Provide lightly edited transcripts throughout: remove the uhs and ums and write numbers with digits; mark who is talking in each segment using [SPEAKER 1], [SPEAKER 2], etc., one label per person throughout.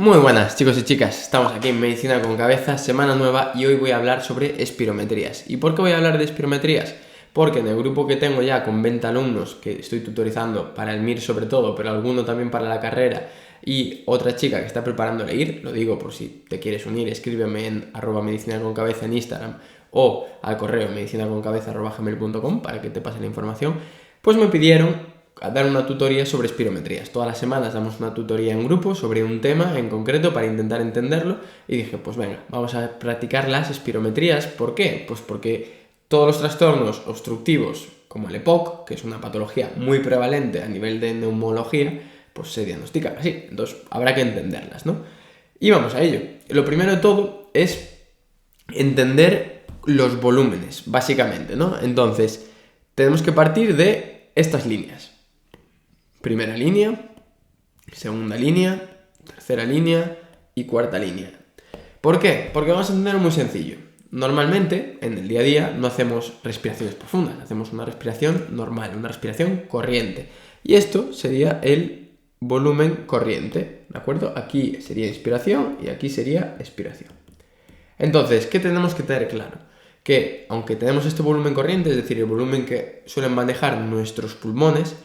[SPEAKER 1] Muy buenas chicos y chicas, estamos aquí en Medicina con Cabeza, semana nueva y hoy voy a hablar sobre espirometrías. ¿Y por qué voy a hablar de espirometrías? Porque en el grupo que tengo ya con 20 alumnos que estoy tutorizando para el MIR sobre todo, pero alguno también para la carrera y otra chica que está preparando el IR, lo digo por si te quieres unir, escríbeme en @medicinaconcabeza en Instagram o al correo medicinaconcabeza@gmail.com para que te pase la información, pues me pidieron a dar una tutoría sobre espirometrías. Todas las semanas damos una tutoría en grupo sobre un tema en concreto para intentar entenderlo y dije, pues venga, vamos a practicar las espirometrías. ¿Por qué? Pues porque todos los trastornos obstructivos como el EPOC, que es una patología muy prevalente a nivel de neumología, pues se diagnostican así, entonces habrá que entenderlas, ¿no? Y vamos a ello. Lo primero de todo es entender los volúmenes, básicamente, ¿no? Entonces, tenemos que partir de estas líneas. Primera línea, segunda línea, tercera línea y cuarta línea. ¿Por qué? Porque vamos a entender muy sencillo. Normalmente, en el día a día, no hacemos respiraciones profundas, hacemos una respiración normal, una respiración corriente. Y esto sería el volumen corriente, ¿de acuerdo? Aquí sería inspiración y aquí sería expiración. Entonces, ¿qué tenemos que tener claro? Que aunque tenemos este volumen corriente, es decir, el volumen que suelen manejar nuestros pulmones,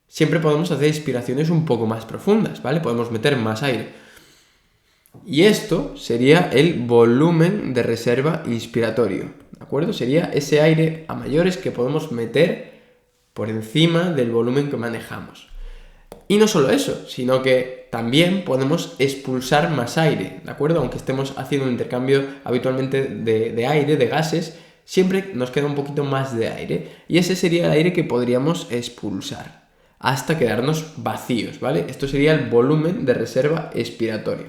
[SPEAKER 1] siempre podemos hacer inspiraciones un poco más profundas, ¿vale? Podemos meter más aire. Y esto sería el volumen de reserva inspiratorio, ¿de acuerdo? Sería ese aire a mayores que podemos meter por encima del volumen que manejamos. Y no solo eso, sino que también podemos expulsar más aire, ¿de acuerdo? Aunque estemos haciendo un intercambio habitualmente de aire, de gases, siempre nos queda un poquito más de aire. Y ese sería el aire que podríamos expulsar hasta quedarnos vacíos, ¿vale? Esto sería el volumen de reserva expiratoria.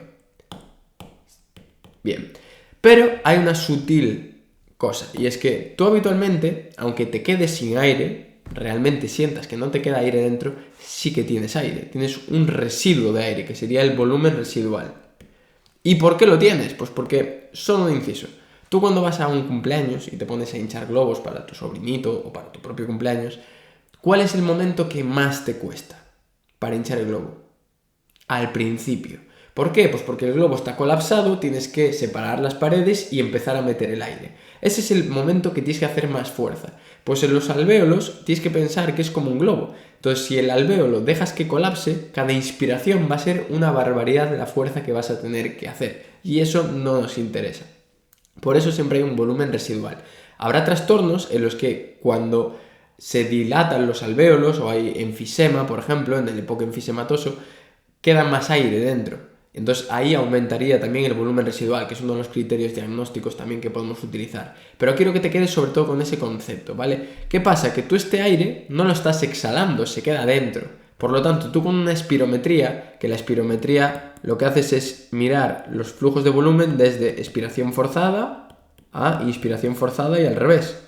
[SPEAKER 1] Bien, pero hay una sutil cosa, y es que tú habitualmente, aunque te quedes sin aire, realmente sientas que no te queda aire dentro, sí que tienes aire, tienes un residuo de aire, que sería el volumen residual. ¿Y por qué lo tienes? Pues porque, solo un inciso, tú cuando vas a un cumpleaños y te pones a hinchar globos para tu sobrinito o para tu propio cumpleaños, ¿cuál es el momento que más te cuesta para hinchar el globo? Al principio. ¿Por qué? Pues porque el globo está colapsado, tienes que separar las paredes y empezar a meter el aire. Ese es el momento que tienes que hacer más fuerza. Pues en los alvéolos tienes que pensar que es como un globo. Entonces, si el alvéolo dejas que colapse, cada inspiración va a ser una barbaridad de la fuerza que vas a tener que hacer. Y eso no nos interesa. Por eso siempre hay un volumen residual. Habrá trastornos en los que cuando se dilatan los alvéolos o hay enfisema, por ejemplo, en el EPOC enfisematoso, queda más aire dentro. Entonces ahí aumentaría también el volumen residual, que es uno de los criterios diagnósticos también que podemos utilizar. Pero quiero que te quedes sobre todo con ese concepto, ¿vale? ¿Qué pasa? Que tú este aire no lo estás exhalando, se queda dentro. Por lo tanto, tú con una espirometría, que la espirometría lo que haces es mirar los flujos de volumen desde expiración forzada a inspiración forzada y al revés.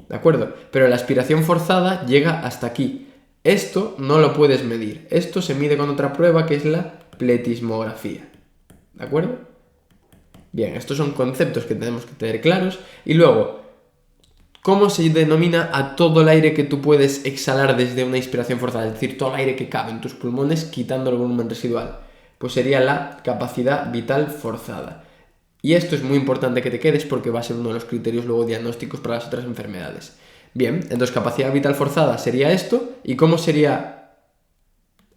[SPEAKER 1] ¿De acuerdo? Pero la expiración forzada llega hasta aquí. Esto no lo puedes medir. Esto se mide con otra prueba que es la pletismografía. ¿De acuerdo? Bien, estos son conceptos que tenemos que tener claros. Y luego, ¿cómo se denomina a todo el aire que tú puedes exhalar desde una inspiración forzada? Es decir, todo el aire que cabe en tus pulmones quitando el volumen residual. Pues sería la capacidad vital forzada. Y esto es muy importante que te quedes porque va a ser uno de los criterios luego diagnósticos para las otras enfermedades. Bien, entonces capacidad vital forzada sería esto. ¿Y cómo sería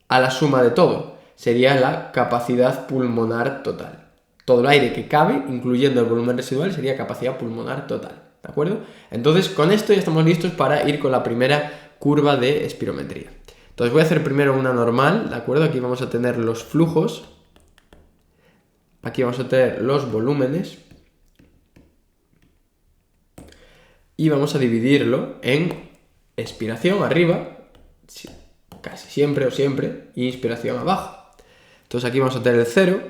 [SPEAKER 1] a la suma de todo? Sería la capacidad pulmonar total. Todo el aire que cabe, incluyendo el volumen residual, sería capacidad pulmonar total. ¿De acuerdo? Entonces, con esto ya estamos listos para ir con la primera curva de espirometría. Entonces, voy a hacer primero una normal, ¿de acuerdo? Aquí vamos a tener los flujos. Aquí vamos a tener los volúmenes. Y vamos a dividirlo en expiración arriba, casi siempre o siempre, y inspiración abajo. Entonces aquí vamos a tener el 0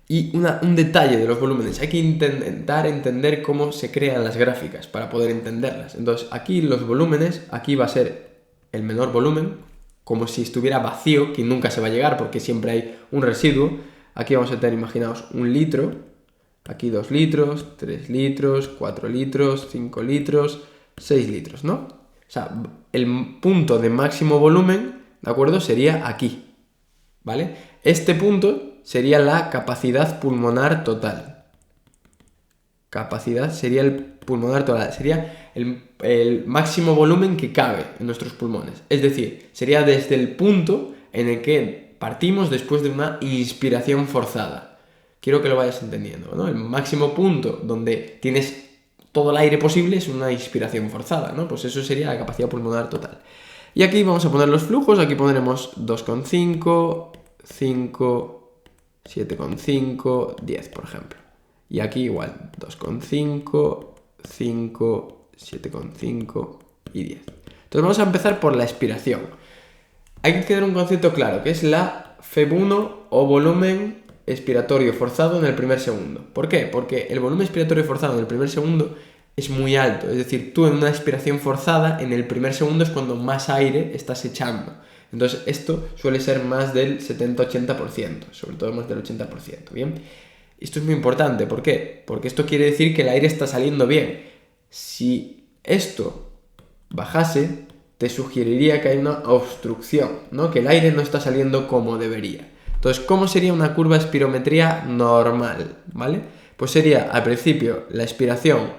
[SPEAKER 1] y un detalle de los volúmenes. Hay que intentar entender cómo se crean las gráficas para poder entenderlas. Entonces aquí los volúmenes, aquí va a ser el menor volumen, como si estuviera vacío, que nunca se va a llegar porque siempre hay un residuo. Aquí vamos a tener, imaginaos, 1 litro, aquí 2 litros, 3 litros, 4 litros, 5 litros, 6 litros, ¿no? O sea, el punto de máximo volumen, ¿de acuerdo? Sería aquí, ¿vale? Este punto sería la capacidad pulmonar total. Capacidad sería el pulmonar total, sería el máximo volumen que cabe en nuestros pulmones. Es decir, sería desde el punto en el que partimos después de una inspiración forzada. Quiero que lo vayas entendiendo, ¿no? El máximo punto donde tienes todo el aire posible es una inspiración forzada, ¿no? Pues eso sería la capacidad pulmonar total. Y aquí vamos a poner los flujos, aquí pondremos 2,5, 5, 7,5, 10, por ejemplo. Y aquí igual, 2,5, 5, 7,5 y 10. Entonces vamos a empezar por la expiración. Hay que tener un concepto claro, que es la FEB1 o volumen expiratorio forzado en el primer segundo. ¿Por qué? Porque el volumen expiratorio forzado en el primer segundo es muy alto. Es decir, tú en una expiración forzada, en el primer segundo es cuando más aire estás echando. Entonces esto suele ser más del 70-80%, sobre todo más del 80%, ¿bien? Esto es muy importante, ¿por qué? Porque esto quiere decir que el aire está saliendo bien. Si esto bajase, te sugeriría que hay una obstrucción, ¿no? Que el aire no está saliendo como debería. Entonces, ¿cómo sería una curva de espirometría normal? ¿Vale? Pues sería, al principio, la expiración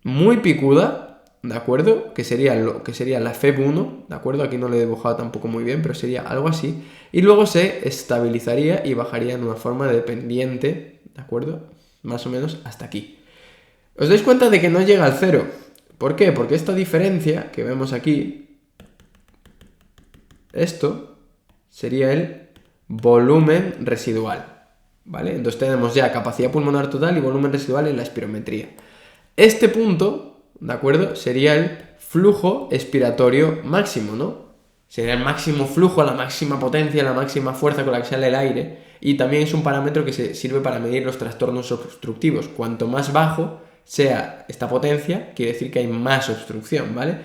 [SPEAKER 1] muy picuda, ¿de acuerdo? Que sería la FEB1, ¿de acuerdo? Aquí no lo he dibujado tampoco muy bien, pero sería algo así. Y luego se estabilizaría y bajaría en una forma de pendiente, ¿de acuerdo? Más o menos hasta aquí. ¿Os dais cuenta de que no llega al cero? ¿Por qué? Porque esta diferencia que vemos aquí, esto sería el volumen residual, ¿vale? Entonces tenemos ya capacidad pulmonar total y volumen residual en la espirometría. Este punto, ¿de acuerdo? Sería el flujo expiratorio máximo, ¿no? Sería el máximo flujo, la máxima potencia, la máxima fuerza con la que sale el aire, y también es un parámetro que se sirve para medir los trastornos obstructivos. Cuanto más bajo sea esta potencia, quiere decir que hay más obstrucción, ¿vale?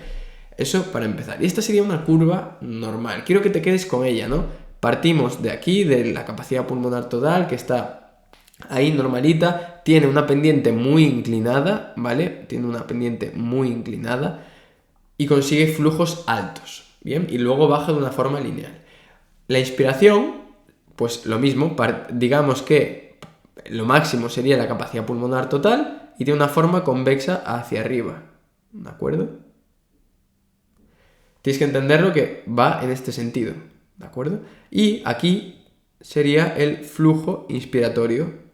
[SPEAKER 1] Eso para empezar. Y esta sería una curva normal. Quiero que te quedes con ella, ¿no? Partimos de aquí, de la capacidad pulmonar total, que está ahí normalita, tiene una pendiente muy inclinada, ¿vale? Tiene una pendiente muy inclinada y consigue flujos altos, ¿bien? Y luego baja de una forma lineal. La inspiración, pues lo mismo, digamos que lo máximo sería la capacidad pulmonar total y de una forma convexa hacia arriba, ¿de acuerdo? Tienes que entenderlo que va en este sentido, ¿de acuerdo? Y aquí sería el flujo inspiratorio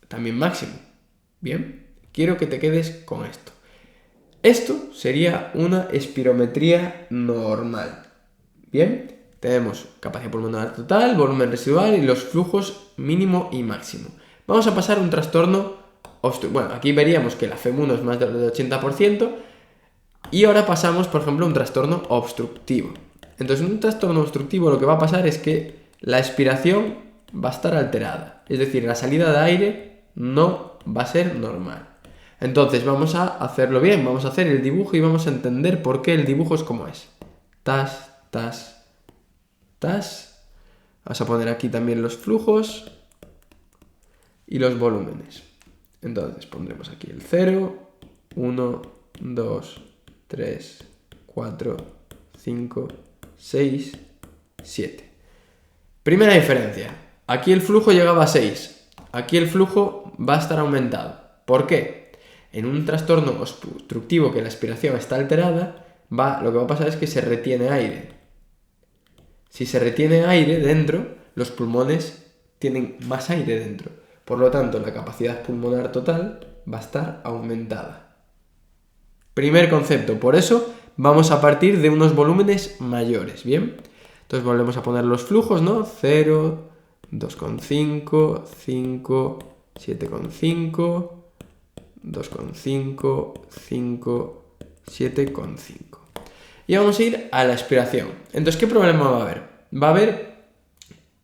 [SPEAKER 1] también máximo. Bien, quiero que te quedes con esto. Esto sería una espirometría normal. Bien, tenemos capacidad pulmonar total, volumen residual y los flujos mínimo y máximo. Vamos a pasar a un trastorno obstructivo. Bueno, aquí veríamos que la FEB1 es más del 80%. Y ahora pasamos, por ejemplo, a un trastorno obstructivo. Entonces, en un trastorno obstructivo lo que va a pasar es que la expiración va a estar alterada. Es decir, la salida de aire no va a ser normal. Entonces, vamos a hacerlo bien. Vamos a hacer el dibujo y vamos a entender por qué el dibujo es como es. Tas, tas, tas. Vamos a poner aquí también los flujos y los volúmenes. Entonces, pondremos aquí el 0, 1, 2, 3, 4, 5, 6, 7. Primera diferencia. Aquí el flujo llegaba a 6. Aquí el flujo va a estar aumentado. ¿Por qué? En un trastorno obstructivo que la expiración está alterada, lo que va a pasar es que se retiene aire. Si se retiene aire dentro, los pulmones tienen más aire dentro. Por lo tanto, la capacidad pulmonar total va a estar aumentada. Primer concepto, por eso vamos a partir de unos volúmenes mayores, ¿bien? Entonces volvemos a poner los flujos, ¿no? 0, 2,5, 5, 7,5, 2,5, 5, 7,5. Y vamos a ir a la expiración. Entonces, ¿qué problema va a haber? Va a haber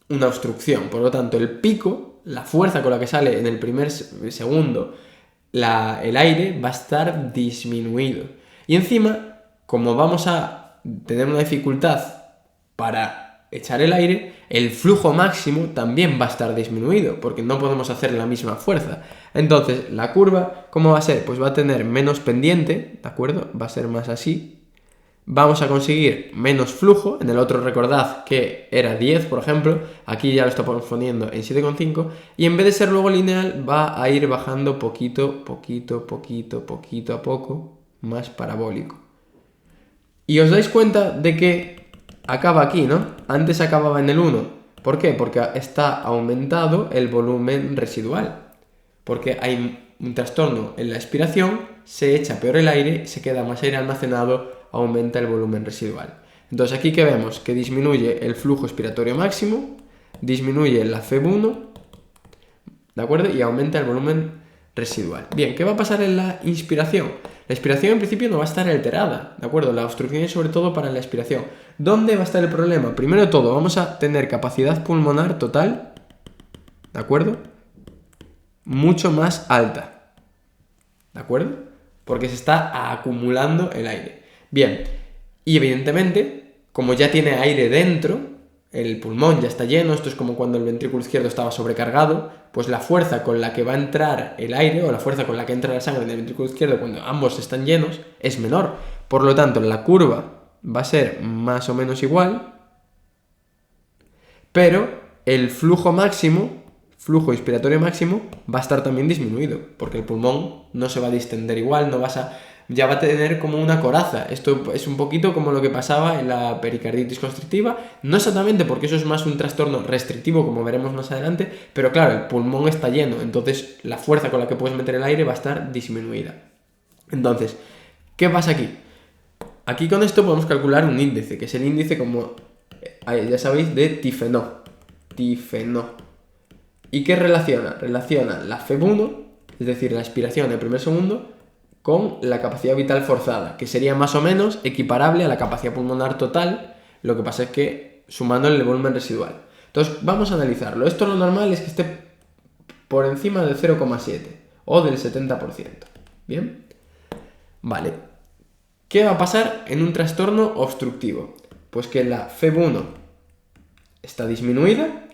[SPEAKER 1] una obstrucción, por lo tanto, el pico, la fuerza con la que sale en el primer segundo el aire va a estar disminuido. Y encima, como vamos a tener una dificultad para echar el aire, el flujo máximo también va a estar disminuido, porque no podemos hacer la misma fuerza. Entonces, la curva, ¿cómo va a ser? Pues va a tener menos pendiente, ¿de acuerdo? Va a ser más así, vamos a conseguir menos flujo. En el otro recordad que era 10, por ejemplo, aquí ya lo estamos poniendo en 7,5 y en vez de ser luego lineal va a ir bajando poquito a poco, más parabólico. Y os dais cuenta de que acaba aquí, ¿no? Antes acababa en el 1. ¿Por qué? Porque está aumentado el volumen residual. Porque hay un trastorno en la expiración, se echa peor el aire, se queda más aire almacenado, aumenta el volumen residual. Entonces aquí que vemos que disminuye el flujo expiratorio máximo, disminuye la FEB1, ¿de acuerdo? Y aumenta el volumen residual. Bien, ¿qué va a pasar en la inspiración? La expiración en principio no va a estar alterada, ¿de acuerdo? La obstrucción es sobre todo para la expiración. ¿Dónde va a estar el problema? Primero de todo, vamos a tener capacidad pulmonar total, ¿de acuerdo? Mucho más alta, ¿de acuerdo? Porque se está acumulando el aire. Bien, y evidentemente, como ya tiene aire dentro, el pulmón ya está lleno, esto es como cuando el ventrículo izquierdo estaba sobrecargado, pues la fuerza con la que va a entrar el aire o la fuerza con la que entra la sangre en el ventrículo izquierdo cuando ambos están llenos es menor. Por lo tanto, la curva va a ser más o menos igual, pero el flujo máximo, flujo inspiratorio máximo, va a estar también disminuido, porque el pulmón no se va a distender igual, ya va a tener como una coraza. Esto es un poquito como lo que pasaba en la pericarditis constrictiva, no exactamente porque eso es más un trastorno restrictivo, como veremos más adelante, pero claro, el pulmón está lleno, entonces la fuerza con la que puedes meter el aire va a estar disminuida. Entonces, ¿qué pasa aquí? Aquí con esto podemos calcular un índice, que es el índice, como ya sabéis, de Tifenot. ¿Y qué relaciona? Relaciona la FEB1, es decir, la expiración del primer segundo, con la capacidad vital forzada, que sería más o menos equiparable a la capacidad pulmonar total, lo que pasa es que sumándole el volumen residual. Entonces, vamos a analizarlo. Esto lo normal es que esté por encima del 0,7 o del 70%. ¿Bien? Vale. ¿Qué va a pasar en un trastorno obstructivo? Pues que la FEB1 está disminuida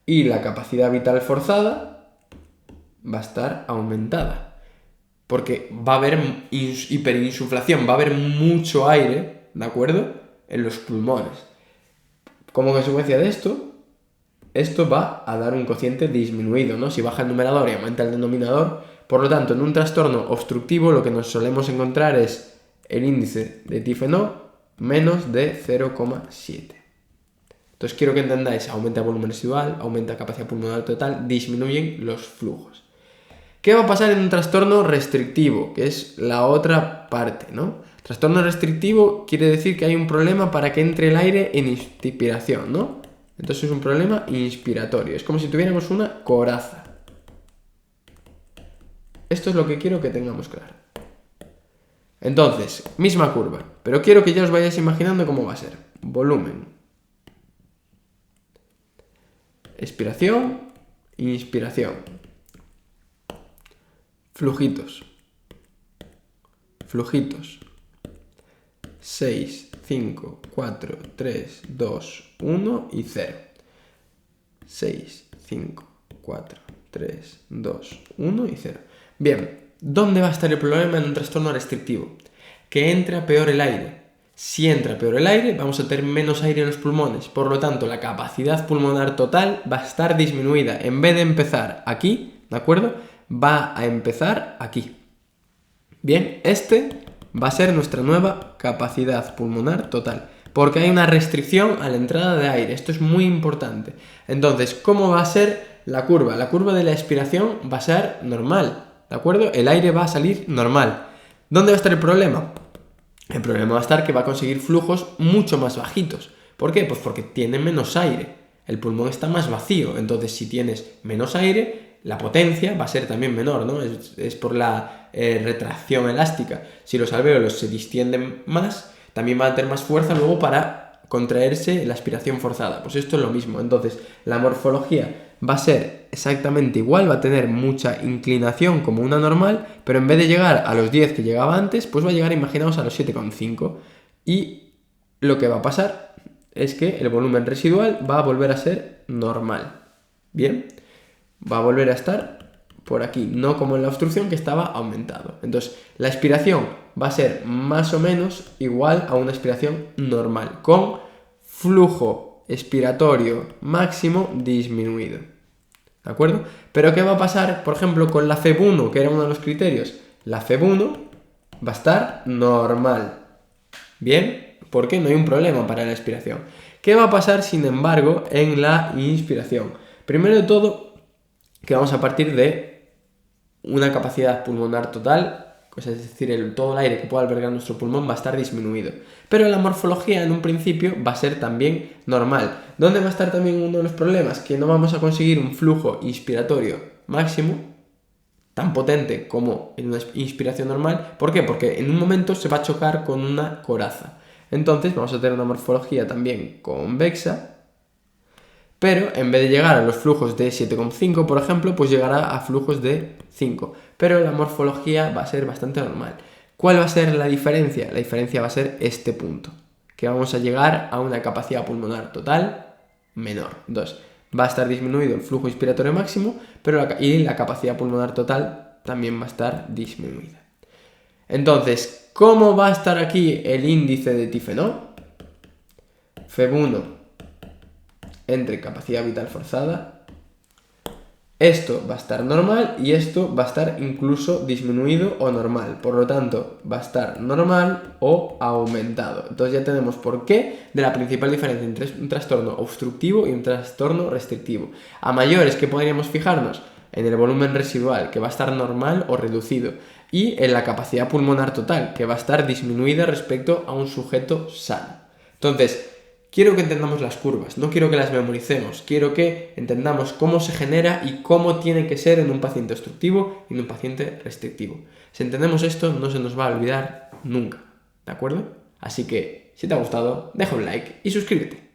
[SPEAKER 1] y la capacidad vital forzada va a estar aumentada. Porque va a haber hiperinsuflación, va a haber mucho aire, ¿de acuerdo?, en los pulmones. Como consecuencia de esto va a dar un cociente disminuido, ¿no? Si baja el numerador y aumenta el denominador. Por lo tanto, en un trastorno obstructivo lo que nos solemos encontrar es el índice de Tifenot menos de 0,7. Entonces quiero que entendáis, aumenta el volumen residual, aumenta capacidad pulmonar total, disminuyen los flujos. ¿Qué va a pasar en un trastorno restrictivo? Que es la otra parte, ¿no? Trastorno restrictivo quiere decir que hay un problema para que entre el aire en inspiración, ¿no? Entonces es un problema inspiratorio, es como si tuviéramos una coraza. Esto es lo que quiero que tengamos claro. Entonces, misma curva, pero quiero que ya os vayáis imaginando cómo va a ser. Volumen. Expiración, inspiración. Flujitos. 6, 5, 4, 3, 2, 1 y 0. 6, 5, 4, 3, 2, 1 y 0. Bien, ¿dónde va a estar el problema en un trastorno restrictivo? Que entra peor el aire. Si entra peor el aire, vamos a tener menos aire en los pulmones. Por lo tanto, la capacidad pulmonar total va a estar disminuida. En vez de empezar aquí, ¿de acuerdo?, va a empezar aquí. Bien, este va a ser nuestra nueva capacidad pulmonar total, porque hay una restricción a la entrada de aire. Esto es muy importante. Entonces, ¿cómo va a ser la curva? La curva de la expiración va a ser normal, ¿de acuerdo? El aire va a salir normal. ¿Dónde va a estar el problema? El problema va a estar que va a conseguir flujos mucho más bajitos. ¿Por qué? Pues porque tiene menos aire. El pulmón está más vacío. Entonces, si tienes menos aire, la potencia va a ser también menor, ¿no? Es por la retracción elástica. Si los alvéolos se distienden más, también van a tener más fuerza luego para contraerse la aspiración forzada. Pues esto es lo mismo. Entonces, la morfología va a ser exactamente igual, va a tener mucha inclinación como una normal, pero en vez de llegar a los 10 que llegaba antes, pues va a llegar, imaginaos, a los 7,5. Y lo que va a pasar es que el volumen residual va a volver a ser normal. Bien, va a volver a estar por aquí, no como en la obstrucción que estaba aumentado. Entonces, la expiración va a ser más o menos igual a una expiración normal, con flujo expiratorio máximo disminuido. ¿De acuerdo? Pero ¿qué va a pasar, por ejemplo, con la FEB1, que era uno de los criterios? La FEB1 va a estar normal. Bien, porque no hay un problema para la expiración. ¿Qué va a pasar, sin embargo, en la inspiración? Primero de todo, que vamos a partir de una capacidad pulmonar total, es decir, todo el aire que pueda albergar nuestro pulmón va a estar disminuido. Pero la morfología en un principio va a ser también normal. ¿Dónde va a estar también uno de los problemas? Que no vamos a conseguir un flujo inspiratorio máximo tan potente como en una inspiración normal. ¿Por qué? Porque en un momento se va a chocar con una coraza. Entonces vamos a tener una morfología también convexa, pero en vez de llegar a los flujos de 7,5, por ejemplo, pues llegará a flujos de 5. Pero la morfología va a ser bastante normal. ¿Cuál va a ser la diferencia? La diferencia va a ser este punto, que vamos a llegar a una capacidad pulmonar total menor. Entonces, va a estar disminuido el flujo inspiratorio máximo, y la capacidad pulmonar total también va a estar disminuida. Entonces, ¿cómo va a estar aquí el índice de Tifenot? FEB1 entre capacidad vital forzada. Esto va a estar normal y esto va a estar incluso disminuido o normal. Por lo tanto, va a estar normal o aumentado. Entonces ya tenemos por qué de la principal diferencia entre un trastorno obstructivo y un trastorno restrictivo. A mayores, ¿qué podríamos fijarnos? En el volumen residual, que va a estar normal o reducido. Y en la capacidad pulmonar total, que va a estar disminuida respecto a un sujeto sano. Entonces, quiero que entendamos las curvas, no quiero que las memoricemos, quiero que entendamos cómo se genera y cómo tiene que ser en un paciente obstructivo y en un paciente restrictivo. Si entendemos esto, no se nos va a olvidar nunca, ¿de acuerdo? Así que, si te ha gustado, deja un like y suscríbete.